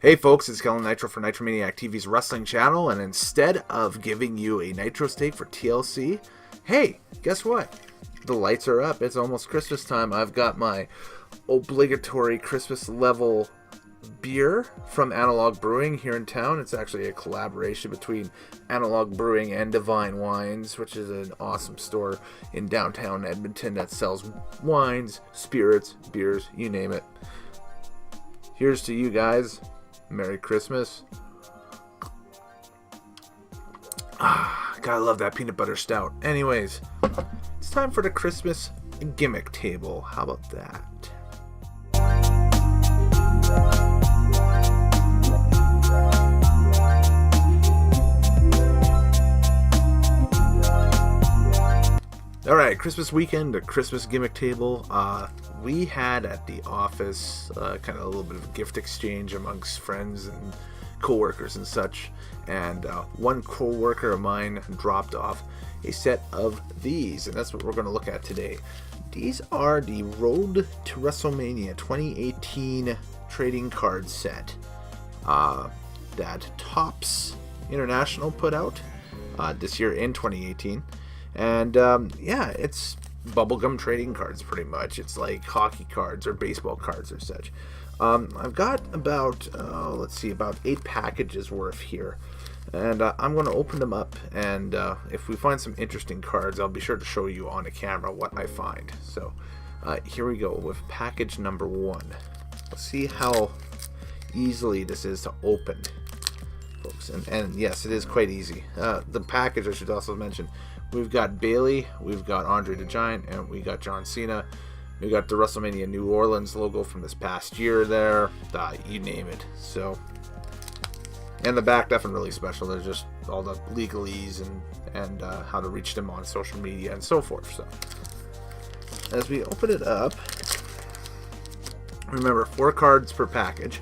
Hey folks, it's Kellen Nitro for Nitromaniac TV's wrestling channel, and instead of giving you a Nitro steak for TLC, hey, guess what? The lights are up. It's almost Christmas time. I've got my obligatory Christmas level beer from Analog Brewing here in town. It's actually a collaboration between Analog Brewing and Divine Wines, which is an awesome store in downtown Edmonton that sells wines, spirits, beers, you name it. Here's to you guys. Merry Christmas. God, I love that peanut butter stout. Anyways, it's time for the Christmas gimmick table. How about that? Alright, Christmas weekend, a Christmas gimmick table. We had at the office kind of a little bit of a gift exchange amongst friends and co-workers and such. And one co-worker of mine dropped off a set of these, and that's what we're going to look at today. These are the Road to WrestleMania 2018 trading card set that Topps International put out this year in 2018. And yeah, it's bubblegum trading cards pretty much. It's like hockey cards or baseball cards or such. I've got about, let's see, about 8 packages worth here. And I'm going to open them up, and if we find some interesting cards, I'll be sure to show you on the camera what I find. So here we go with package number 1. Let's see how easily this is to open, folks. And yes, it is quite easy. The package, I should also mention, we've got Bailey, we've got Andre the Giant, and we got John Cena. We got the WrestleMania New Orleans logo from this past year there. You name it. So, and the back, nothing really special. There's just all the legalese and how to reach them on social media and so forth. So, as we open it up, remember 4 cards per package.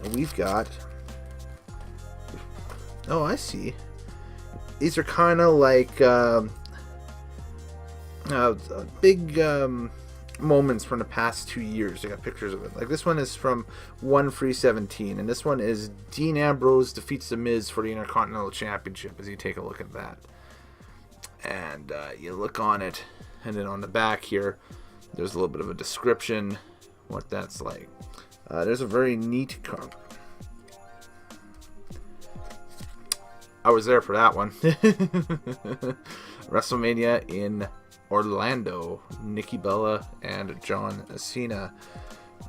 And we've got, oh, I see. These are kind of like big moments from the past 2 years. I got pictures of it. Like this one is from 1/3/17, and this one is Dean Ambrose defeats The Miz for the Intercontinental Championship. As you take a look at that, and you look on it, and then on the back here, there's a little bit of a description what that's like. There's a very neat card. I was there for that one. WrestleMania in Orlando. Nikki Bella and John Cena.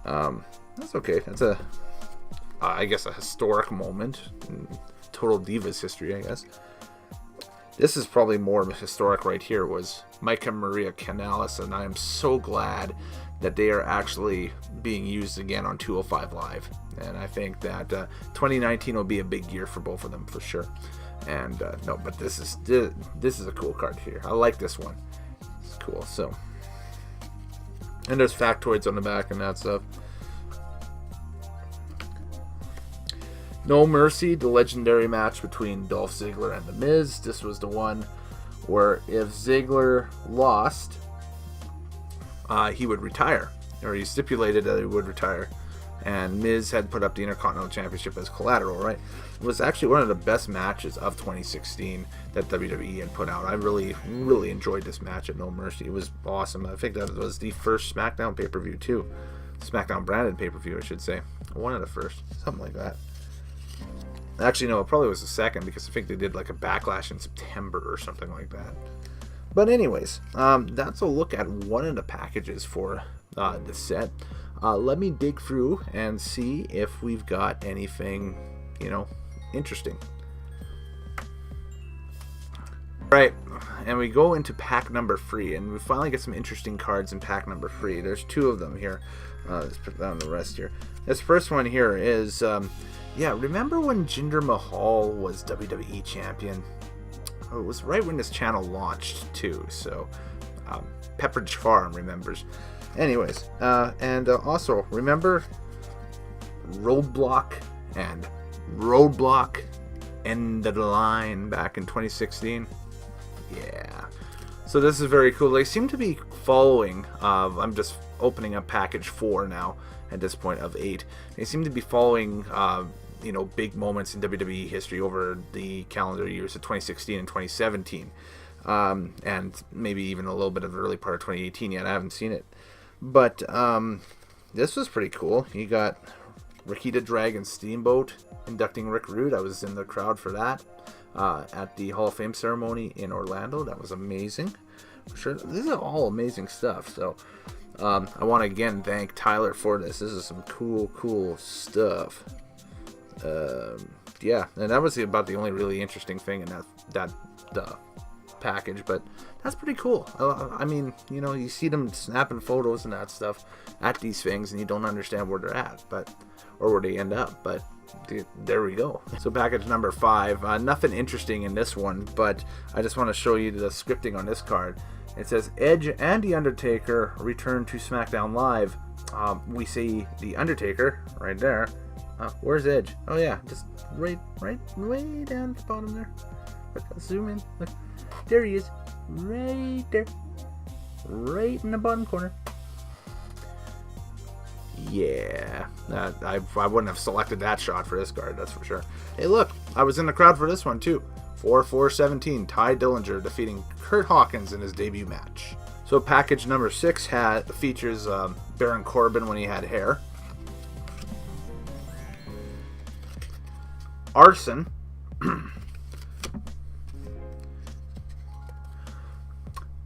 That's okay. That's I guess a historic moment in Total Divas history, I guess. This is probably more historic right here, was Mike and Maria Kanellis, and I am so glad that they are actually being used again on 205 Live. And I think that 2019 will be a big year for both of them for sure. And no, but this is a cool card here. I like this one. It's cool. So, and there's factoids on the back and that stuff. No Mercy, the legendary match between Dolph Ziggler and The Miz. This was the one where if Ziggler lost, he would retire, or he stipulated that he would retire. And Miz had put up the Intercontinental Championship as collateral, right? It was actually one of the best matches of 2016 that WWE had put out. I really, really enjoyed this match at No Mercy. It was awesome. I think that was the first SmackDown pay-per-view, too. SmackDown branded pay-per-view, I should say. One of the first. Something like that. Actually, no, it probably was the second, because I think they did like a Backlash in September or something like that. But anyways, that's a look at one of the packages for the set. Let me dig through and see if we've got anything, interesting. Right, and we go into pack number 3, and we finally get some interesting cards in pack number 3. There's 2 of them here. Let's put down the rest here. This first one here is, yeah, remember when Jinder Mahal was WWE champion? Oh, it was right when this channel launched, too, so Pepperidge Farm remembers. Anyways, and also, remember Roadblock and Roadblock End of the Line back in 2016? Yeah. So this is very cool. They seem to be following, I'm just opening up package 4 now at this point of 8. They seem to be following big moments in WWE history over the calendar years of 2016 and 2017, and maybe even a little bit of the early part of 2018 yet. I haven't seen it, but this was pretty cool. You got Ricky the Dragon Steamboat inducting Rick Rude. I was in the crowd for that at the Hall of Fame ceremony in Orlando. That was amazing. For sure, this is all amazing stuff. So I want to again thank Tyler for this. This is some cool stuff. Yeah, and that was about the only really interesting thing in that package, but that's pretty cool. I mean, you see them snapping photos and that stuff at these things, and you don't understand where they're at, or where they end up, but there we go. So package number 5, nothing interesting in this one, but I just want to show you the scripting on this card. It says Edge and The Undertaker return to SmackDown Live. We see The Undertaker right there. Where's Edge? Oh yeah, just right way down at the bottom there. Look, zoom in. Look, there he is, right there, right in the bottom corner. Yeah, I wouldn't have selected that shot for this card, that's for sure. Hey, look, I was in the crowd for this one too. 4/4/17, Ty Dillinger defeating Kurt Hawkins in his debut match. So package number 6 features Baron Corbin when he had hair. Arson.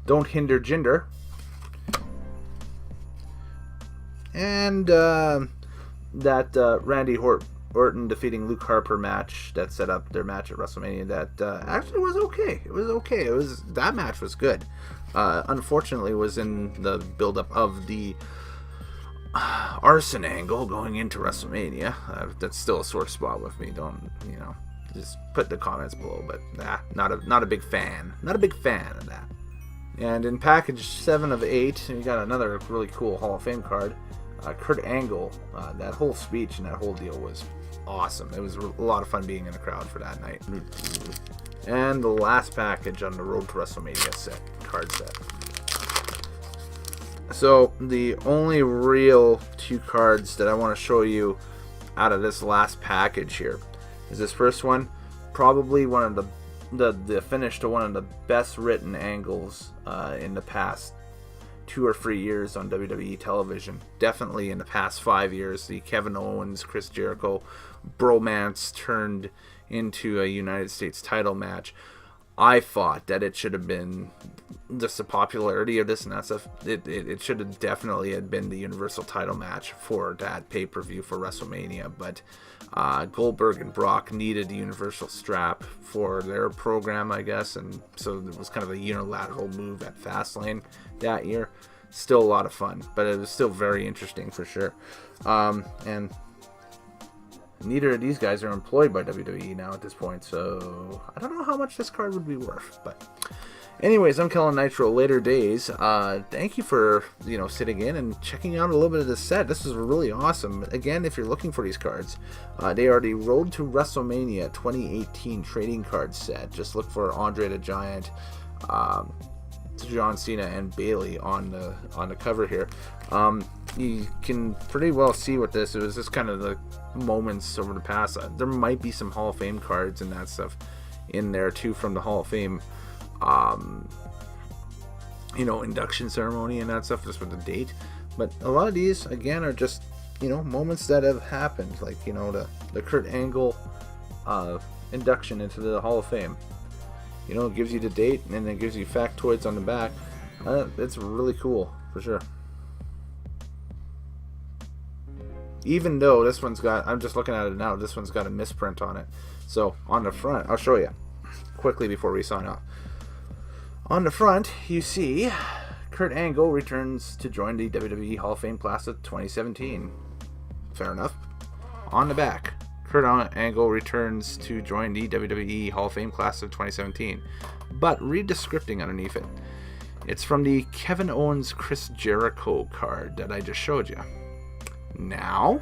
Don't Hinder Jinder. And that Randy Orton defeating Luke Harper match that set up their match at WrestleMania that actually was okay. It was okay. That match was good. Unfortunately, it was in the build-up of the Arson angle going into WrestleMania. That's still a sore spot with me. Don't, just put the comments below. But not a big fan. Not a big fan of that. And in package 7 of 8, you got another really cool Hall of Fame card. Kurt Angle. That whole speech and that whole deal was awesome. It was a lot of fun being in the crowd for that night. And the last package on the Road to WrestleMania card set. So the only real 2 cards that I want to show you out of this last package here is this first one. Probably one of the finish to one of the best written angles in the past 2 or 3 years on WWE television. Definitely in the past 5 years, the Kevin Owens, Chris Jericho bromance turned into a United States title match. I thought that it should have been just the popularity of this and that stuff. It should have definitely had been the Universal title match for that pay-per-view for WrestleMania, but Goldberg and Brock needed the Universal strap for their program, I guess, and so it was kind of a unilateral move at Fastlane that year. Still a lot of fun, but it was still very interesting for sure. And neither of these guys are employed by WWE now at this point, so I don't know how much this card would be worth. But anyways, I'm Kellen Nitro, Later Days. Thank you for sitting in and checking out a little bit of this set. This is really awesome. Again, if you're looking for these cards, they are the Road to WrestleMania 2018 trading card set. Just look for Andre the Giant, John Cena, and Bayley on the cover here. You can pretty well see what this. It was just kind of the moments over the past. There might be some Hall of Fame cards and that stuff in there too from the Hall of Fame, induction ceremony and that stuff, just with the date. But a lot of these again are just moments that have happened, like the Kurt Angle induction into the Hall of Fame. It gives you the date and then it gives you factoids on the back. It's really cool for sure. Even though this one's got, I'm just looking at it now, this one's got a misprint on it. So on the front, I'll show you quickly before we sign off. On the front, you see Kurt Angle returns to join the WWE Hall of Fame class of 2017. Fair enough. On the back, Kurt Angle returns to join the WWE Hall of Fame class of 2017. But read the scripting underneath it. It's from the Kevin Owens Chris Jericho card that I just showed you. Now,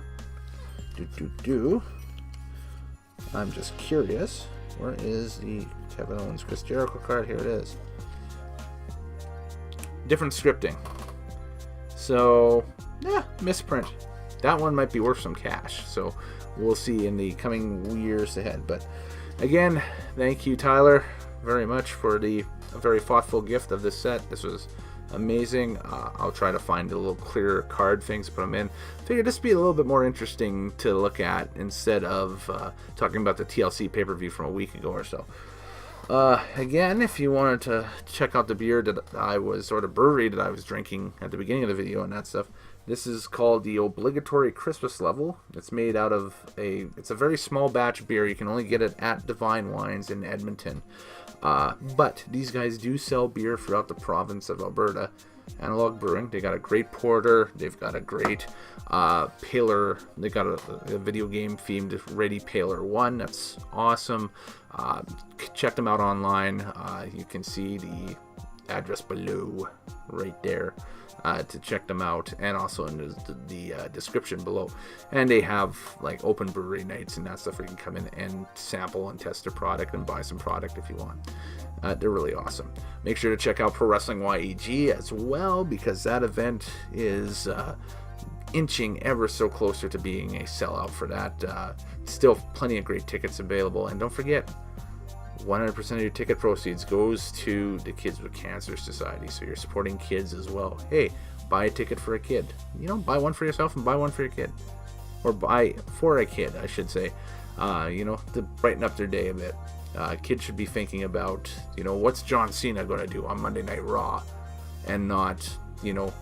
I'm just curious, where is the Kevin Owens Chris Jericho card? Here it is. Different scripting. So, yeah, misprint. That one might be worth some cash. So, we'll see in the coming years ahead. But, again, thank you, Tyler, very much for the very thoughtful gift of this set. This was amazing. I'll try to find a little clearer card things to put them in. Figured this would be a little bit more interesting to look at instead of talking about the TLC pay-per-view from a week ago or so. Again, if you wanted to check out the beer that I was, or the brewery that I was drinking at the beginning of the video and that stuff, this is called the Obligatory Christmas Level. It's made out of it's a very small batch beer. You can only get it at Divine Wines in Edmonton. But these guys do sell beer throughout the province of Alberta. Analog Brewing, they got a great porter, they've got a great paler, they got a video game themed Ready Paler 1, that's awesome. Check them out online. You can see the address below right there to check them out, and also in the description below. And they have like open brewery nights and that stuff where you can come in and sample and test their product and buy some product if you want. They're really awesome. Make sure to check out Pro Wrestling YEG as well, because that event is inching ever so closer to being a sellout for that. Still plenty of great tickets available, and don't forget, 100% of your ticket proceeds goes to the Kids with Cancer Society, so you're supporting kids as well. Hey, buy a ticket for a kid. You know, buy one for yourself and buy one for your kid. Or buy for a kid, I should say. You know, to brighten up their day a bit. Kids should be thinking about, you know, what's John Cena going to do on Monday Night Raw? And not, you know,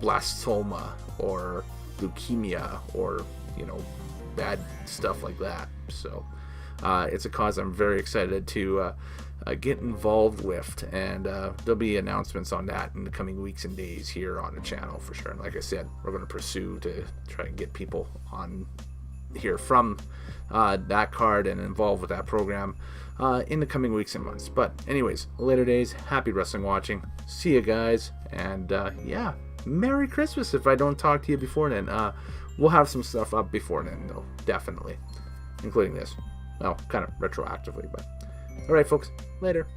blastoma or leukemia or, you know, bad stuff like that. So it's a cause I'm very excited to get involved with, and there'll be announcements on that in the coming weeks and days here on the channel for sure. And like I said, we're going to pursue to try and get people on here from that card and involved with that program in the coming weeks and months. But anyways, later days, happy wrestling watching. See you guys, and yeah, Merry Christmas if I don't talk to you before then. We'll have some stuff up before then though, definitely, including this. Well, kind of retroactively, but alright folks, later.